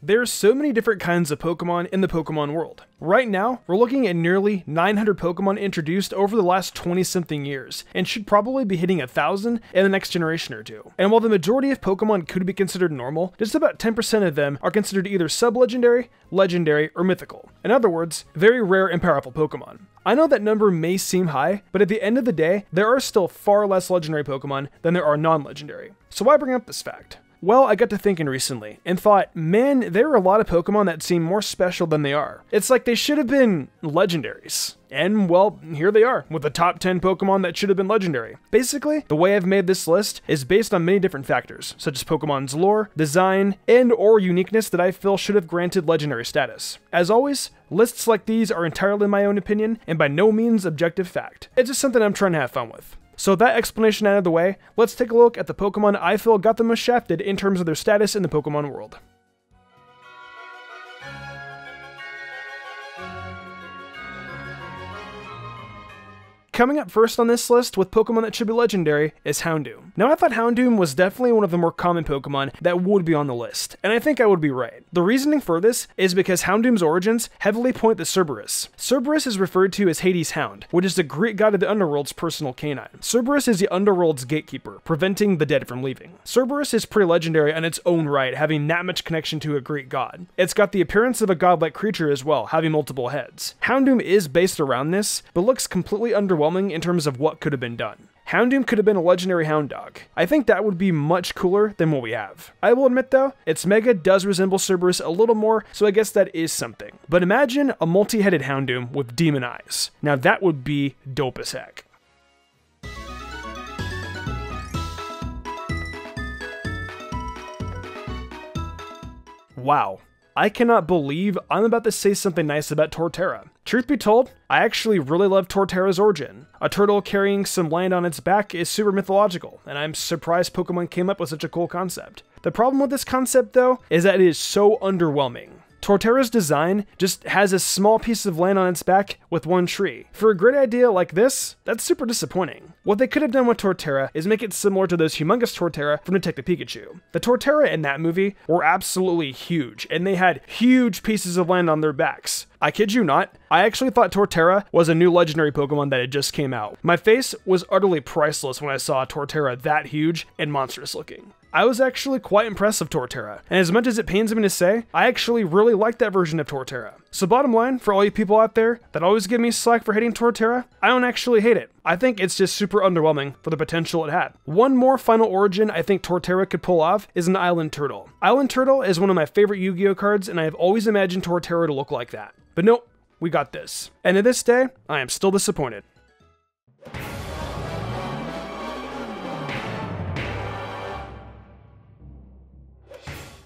There's so many different kinds of Pokemon in the Pokemon world. Right now, we're looking at nearly 900 Pokemon introduced over the last 20-something years, and should probably be hitting 1,000 in the next generation or two. And while the majority of Pokemon could be considered normal, just about 10% of them are considered either sub-legendary, legendary, or mythical. In other words, very rare and powerful Pokemon. I know that number may seem high, but at the end of the day, there are still far less legendary Pokemon than there are non-legendary. So why bring up this fact? Well, I got to thinking recently, and thought, man, there are a lot of Pokemon that seem more special than they are. It's like they should have been legendaries. And, well, here they are, with the top 10 Pokemon that should have been legendary. Basically, the way I've made this list is based on many different factors, such as Pokemon's lore, design, and/or uniqueness that I feel should have granted legendary status. As always, lists like these are entirely my own opinion, and by no means objective fact. It's just something I'm trying to have fun with. So with that explanation out of the way, let's take a look at the Pokemon I feel got the most shafted in terms of their status in the Pokemon world. Coming up first on this list with Pokemon that should be legendary is Houndoom. Now I thought Houndoom was definitely one of the more common Pokemon that would be on the list, and I think I would be right. The reasoning for this is because Houndoom's origins heavily point to Cerberus. Cerberus is referred to as Hades' Hound, which is the Greek god of the underworld's personal canine. Cerberus is the underworld's gatekeeper, preventing the dead from leaving. Cerberus is pretty legendary on its own right, having that much connection to a Greek god. It's got the appearance of a godlike creature as well, having multiple heads. Houndoom is based around this, but looks completely underwhelming in terms of what could have been done. Houndoom could have been a legendary hound dog. I think that would be much cooler than what we have. I will admit though, its mega does resemble Cerberus a little more, so I guess that is something. But imagine a multi-headed Houndoom with demon eyes. Now that would be dope as heck. Wow. I cannot believe I'm about to say something nice about Torterra. Truth be told, I actually really love Torterra's origin. A turtle carrying some land on its back is super mythological, and I'm surprised Pokemon came up with such a cool concept. The problem with this concept though, is that it is so underwhelming. Torterra's design just has a small piece of land on its back with one tree. For a great idea like this, that's super disappointing. What they could have done with Torterra is make it similar to those humongous Torterra from Detective Pikachu. The Torterra in that movie were absolutely huge, and they had huge pieces of land on their backs. I kid you not, I actually thought Torterra was a new legendary Pokemon that had just came out. My face was utterly priceless when I saw a Torterra that huge and monstrous looking. I was actually quite impressed with Torterra, and as much as it pains me to say, I actually really like that version of Torterra. So bottom line, for all you people out there that always give me slack for hating Torterra, I don't actually hate it. I think it's just super underwhelming for the potential it had. One more final origin I think Torterra could pull off is an Island Turtle. Island Turtle is one of my favorite Yu-Gi-Oh cards, and I have always imagined Torterra to look like that. But nope, we got this. And to this day, I am still disappointed.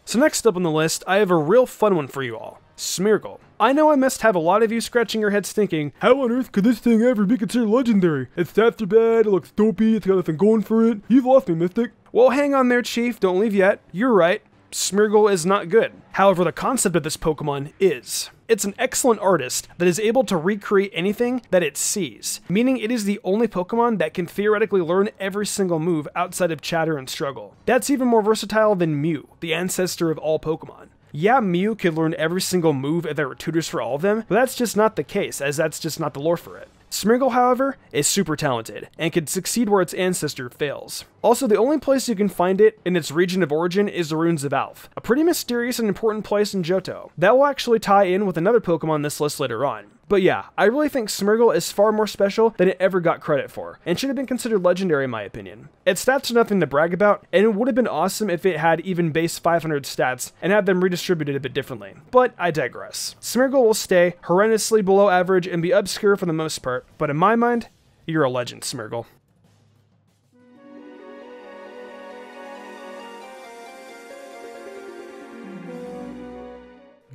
So next up on the list, I have a real fun one for you all. Smurgle. I know I must have a lot of you scratching your heads thinking, how on earth could this thing ever be considered legendary? Its stats are bad, it looks dopey, it's got nothing going for it. You've lost me, Mystic. Well, hang on there, Chief, don't leave yet. You're right. Smurgle is not good. However, the concept of this Pokemon is. It's an excellent artist that is able to recreate anything that it sees, meaning it is the only Pokemon that can theoretically learn every single move outside of chatter and struggle. That's even more versatile than Mew, the ancestor of all Pokemon. Yeah, Mew could learn every single move if there were tutors for all of them, but that's just not the case, as that's just not the lore for it. Smurgle, however, is super talented, and can succeed where its ancestor fails. Also, the only place you can find it in its region of origin is the Ruins of Alph, a pretty mysterious and important place in Johto. That will actually tie in with another Pokemon on this list later on. But yeah, I really think Smurgle is far more special than it ever got credit for, and should have been considered legendary in my opinion. Its stats are nothing to brag about, and it would have been awesome if it had even base 500 stats and had them redistributed a bit differently. But I digress. Smurgle will stay horrendously below average and be obscure for the most part, but in my mind, you're a legend, Smurgle.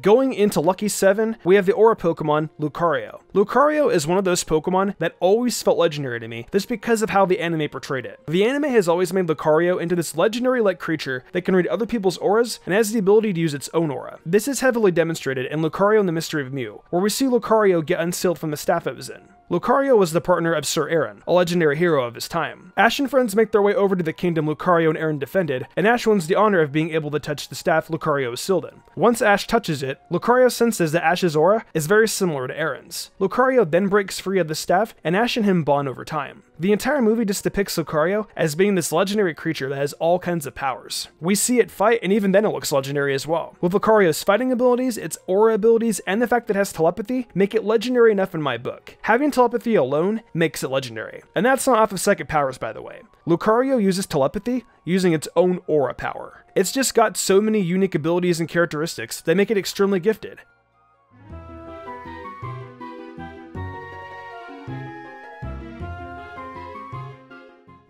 Going into Lucky 7, we have the Aura Pokemon, Lucario. Lucario is one of those Pokemon that always felt legendary to me, just because of how the anime portrayed it. The anime has always made Lucario into this legendary-like creature that can read other people's auras and has the ability to use its own aura. This is heavily demonstrated in Lucario and the Mystery of Mew, where we see Lucario get unsealed from the staff it was in. Lucario was the partner of Sir Aaron, a legendary hero of his time. Ash and friends make their way over to the kingdom Lucario and Aaron defended, and Ash wins the honor of being able to touch the staff Lucario is sealed in. Once Ash touches it, Lucario senses that Ash's aura is very similar to Aaron's. Lucario then breaks free of the staff, and Ash and him bond over time. The entire movie just depicts Lucario as being this legendary creature that has all kinds of powers. We see it fight, and even then it looks legendary as well. With Lucario's fighting abilities, its aura abilities, and the fact that it has telepathy, make it legendary enough in my book. Having telepathy alone makes it legendary. And that's not off of psychic powers, by the way. Lucario uses telepathy using its own aura power. It's just got so many unique abilities and characteristics that make it extremely gifted.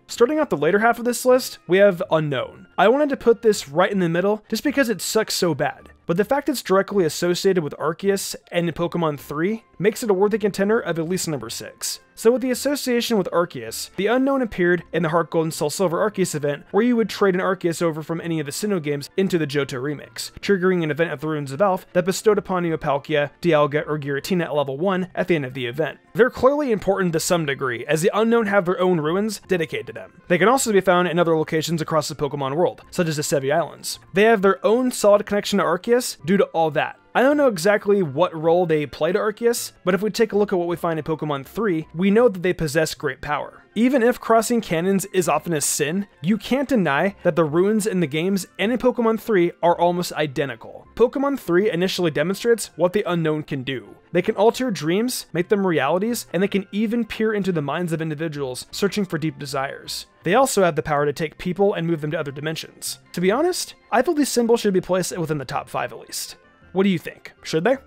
Starting out the later half of this list, we have Unknown. I wanted to put this right in the middle just because it sucks so bad, but the fact it's directly associated with Arceus and in Pokemon 3 makes it a worthy contender of at least number 6. So with the association with Arceus, the Unknown appeared in the Heart Gold and Soul Silver Arceus event, where you would trade an Arceus over from any of the Sinnoh games into the Johto remix, triggering an event of the Runes of Elf that bestowed upon you a Palkia, Dialga, or Giratina at level 1 at the end of the event. They're clearly important to some degree, as the Unknown have their own ruins dedicated to them. They can also be found in other locations across the Pokemon world, such as the Sevi Islands. They have their own solid connection to Arceus due to all that. I don't know exactly what role they play to Arceus, but if we take a look at what we find in Pokemon 3, we know that they possess great power. Even if crossing canons is often a sin, you can't deny that the ruins in the games and in Pokemon 3 are almost identical. Pokemon 3 initially demonstrates what the Unknown can do. They can alter dreams, make them realities, and they can even peer into the minds of individuals searching for deep desires. They also have the power to take people and move them to other dimensions. To be honest, I feel these symbols should be placed within the top 5 at least. What do you think? Should they?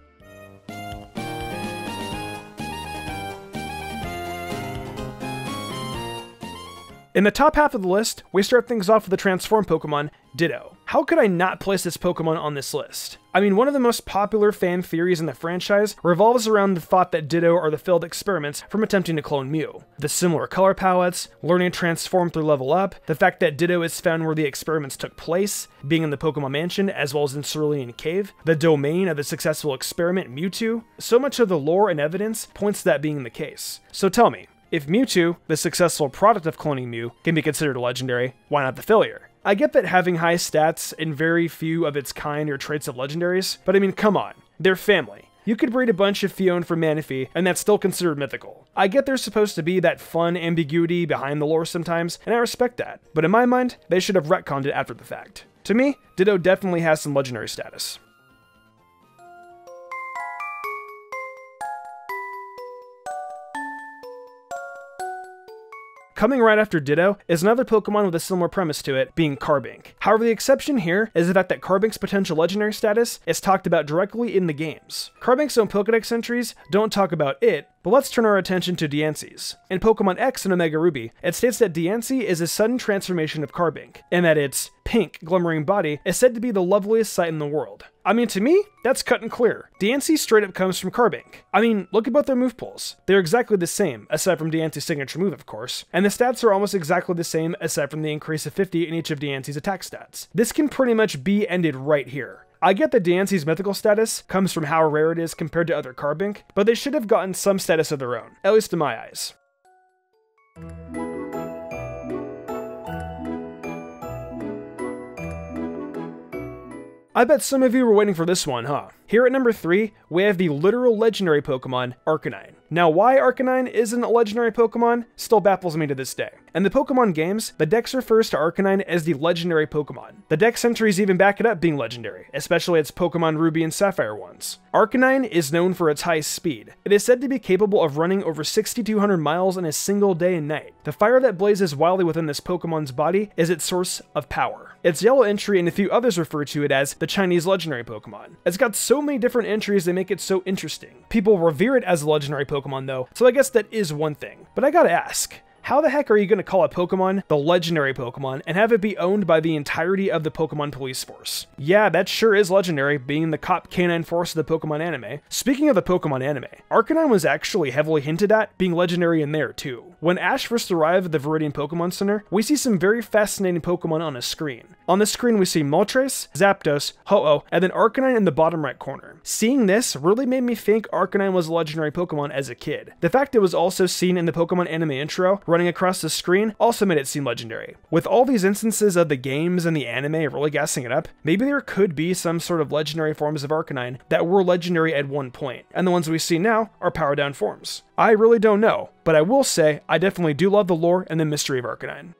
In the top half of the list, we start things off with the transformed Pokemon, Ditto. How could I not place this Pokemon on this list? I mean, one of the most popular fan theories in the franchise revolves around the thought that Ditto are the failed experiments from attempting to clone Mew. The similar color palettes, learning to transform through level up, the fact that Ditto is found where the experiments took place, being in the Pokemon Mansion as well as in Cerulean Cave, the domain of the successful experiment Mewtwo, so much of the lore and evidence points to that being the case. So tell me, if Mewtwo, the successful product of cloning Mew, can be considered a legendary, why not the failure? I get that having high stats and very few of its kind are traits of legendaries, but I mean, come on, they're family. You could breed a bunch of Fion from Manaphy, and that's still considered mythical. I get there's supposed to be that fun ambiguity behind the lore sometimes, and I respect that, but in my mind, they should have retconned it after the fact. To me, Ditto definitely has some legendary status. Coming right after Ditto is another Pokemon with a similar premise to it, being Karbix. However, the exception here is the fact that Karbix's potential legendary status is talked about directly in the games. Karbix's own Pokedex entries don't talk about it, but let's turn our attention to Diancie's. In Pokemon X and Omega Ruby, it states that Diancie is a sudden transformation of Karbix, and that its pink, glimmering body is said to be the loveliest sight in the world. I mean, to me, that's cut and clear. Diancie straight up comes from Karbix. I mean, look at both their move pools. They're exactly the same, aside from Diancie's signature move, of course, and the stats are almost exactly the same aside from the increase of 50 in each of Diancie's attack stats. This can pretty much be ended right here. I get that Diancie's mythical status comes from how rare it is compared to other Karbix, but they should have gotten some status of their own, at least in my eyes. I bet some of you were waiting for this one, huh? Here at number 3, we have the literal legendary Pokemon, Arcanine. Now, why Arcanine isn't a legendary Pokemon still baffles me to this day. In the Pokemon games, the Dex refers to Arcanine as the legendary Pokemon. The Dex entries even back it up being legendary, especially its Pokemon Ruby and Sapphire ones. Arcanine is known for its high speed. It is said to be capable of running over 6,200 miles in a single day and night. The fire that blazes wildly within this Pokemon's body is its source of power. Its yellow entry and a few others refer to it as the Chinese legendary Pokemon. It's got so many different entries that make it so interesting. People revere it as a legendary Pokemon though, so I guess that is one thing. But I gotta ask, how the heck are you going to call a Pokemon the legendary Pokemon and have it be owned by the entirety of the Pokemon police force? Yeah, that sure is legendary, being the cop canine force of the Pokemon anime. Speaking of the Pokemon anime, Arcanine was actually heavily hinted at being legendary in there too. When Ash first arrived at the Viridian Pokemon Center, we see some very fascinating Pokemon on a screen. On the screen we see Moltres, Zapdos, Ho-Oh, and then Arcanine in the bottom right corner. Seeing this really made me think Arcanine was a legendary Pokemon as a kid. The fact it was also seen in the Pokemon anime intro, running across the screen, also made it seem legendary. With all these instances of the games and the anime really gassing it up, maybe there could be some sort of legendary forms of Arcanine that were legendary at one point, and the ones we see now are powered down forms. I really don't know, but I will say I definitely do love the lore and the mystery of Arcanine.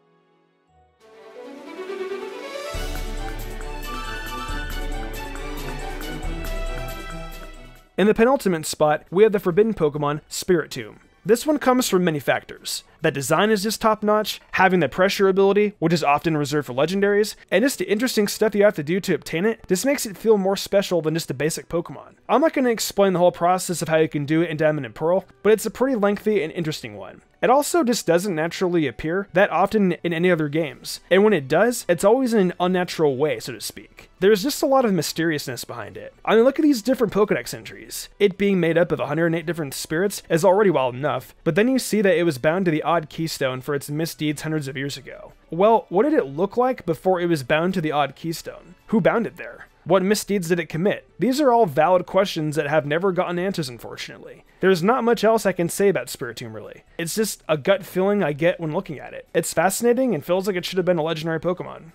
In the penultimate spot, we have the forbidden Pokemon, Spiritomb. This one comes from many factors. That design is just top notch, having the pressure ability, which is often reserved for legendaries, and just the interesting stuff you have to do to obtain it, just makes it feel more special than just a basic Pokemon. I'm not going to explain the whole process of how you can do it in Diamond and Pearl, but it's a pretty lengthy and interesting one. It also just doesn't naturally appear that often in any other games, and when it does, it's always in an unnatural way, so to speak. There's just a lot of mysteriousness behind it. I mean, look at these different Pokedex entries. It being made up of 108 different spirits is already wild enough, but then you see that it was bound to the odd keystone for its misdeeds hundreds of years ago. Well, what did it look like before it was bound to the odd keystone? Who bound it there? What misdeeds did it commit? These are all valid questions that have never gotten answers, unfortunately. There's not much else I can say about Spiritomb, really. It's just a gut feeling I get when looking at it. It's fascinating and feels like it should have been a legendary Pokemon.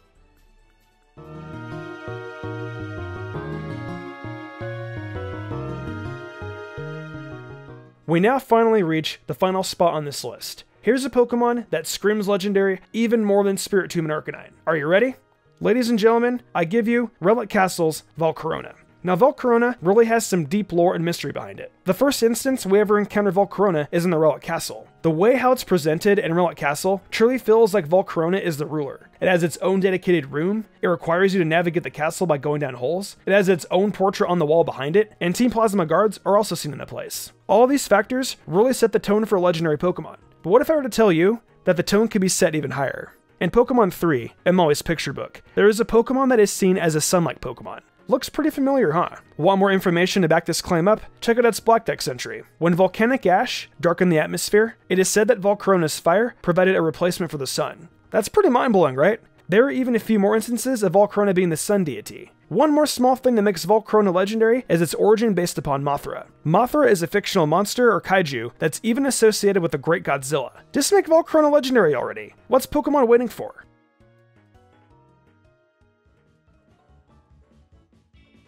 We now finally reach the final spot on this list. Here's a Pokemon that screams legendary even more than Spiritomb and Arcanine. Are you ready? Ladies and gentlemen, I give you Relic Castle's Volcarona. Now, Volcarona really has some deep lore and mystery behind it. The first instance we ever encounter Volcarona is in the Relic Castle. The way how it's presented in Relic Castle truly feels like Volcarona is the ruler. It has its own dedicated room, it requires you to navigate the castle by going down holes, it has its own portrait on the wall behind it, and Team Plasma guards are also seen in the place. All of these factors really set the tone for a legendary Pokemon. But what if I were to tell you that the tone could be set even higher? In Pokemon 3, Emily's picture book, there is a Pokemon that is seen as a sun-like Pokemon. Looks pretty familiar, huh? Want more information to back this claim up? Check out its Black Dex entry. When volcanic ash darkened the atmosphere, it is said that Volcarona's fire provided a replacement for the sun. That's pretty mind-blowing, right? There are even a few more instances of Volcarona being the sun deity. One more small thing that makes Volcarona legendary is its origin based upon Mothra. Mothra is a fictional monster or kaiju that's even associated with the Great Godzilla. Just make Volcarona legendary already. What's Pokemon waiting for?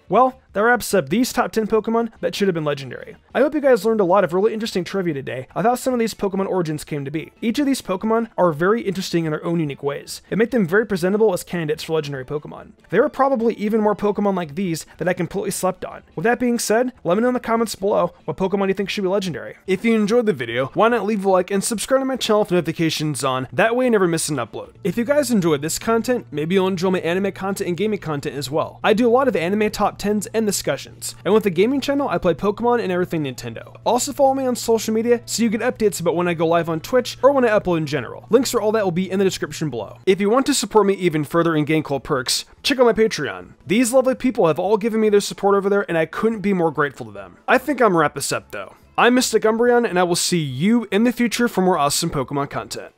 Well, that wraps up these top 10 Pokemon that should have been legendary. I hope you guys learned a lot of really interesting trivia today of how some of these Pokemon origins came to be. Each of these Pokemon are very interesting in their own unique ways. It made them very presentable as candidates for legendary Pokemon. There are probably even more Pokemon like these that I completely slept on. With that being said, let me know in the comments below what Pokemon you think should be legendary. If you enjoyed the video, why not leave a like and subscribe to my channel with notifications on, that way you never miss an upload. If you guys enjoyed this content, maybe you'll enjoy my anime content and gaming content as well. I do a lot of anime top 10s and discussions. And with the gaming channel, I play Pokemon and everything Nintendo. Also follow me on social media so you get updates about when I go live on Twitch or when I upload in general. Links for all that will be in the description below. If you want to support me even further and gain cool perks, check out my Patreon. These lovely people have all given me their support over there and I couldn't be more grateful to them. I think I'm gonna wrap this up though. I'm Mystic Umbreon and I will see you in the future for more awesome Pokemon content.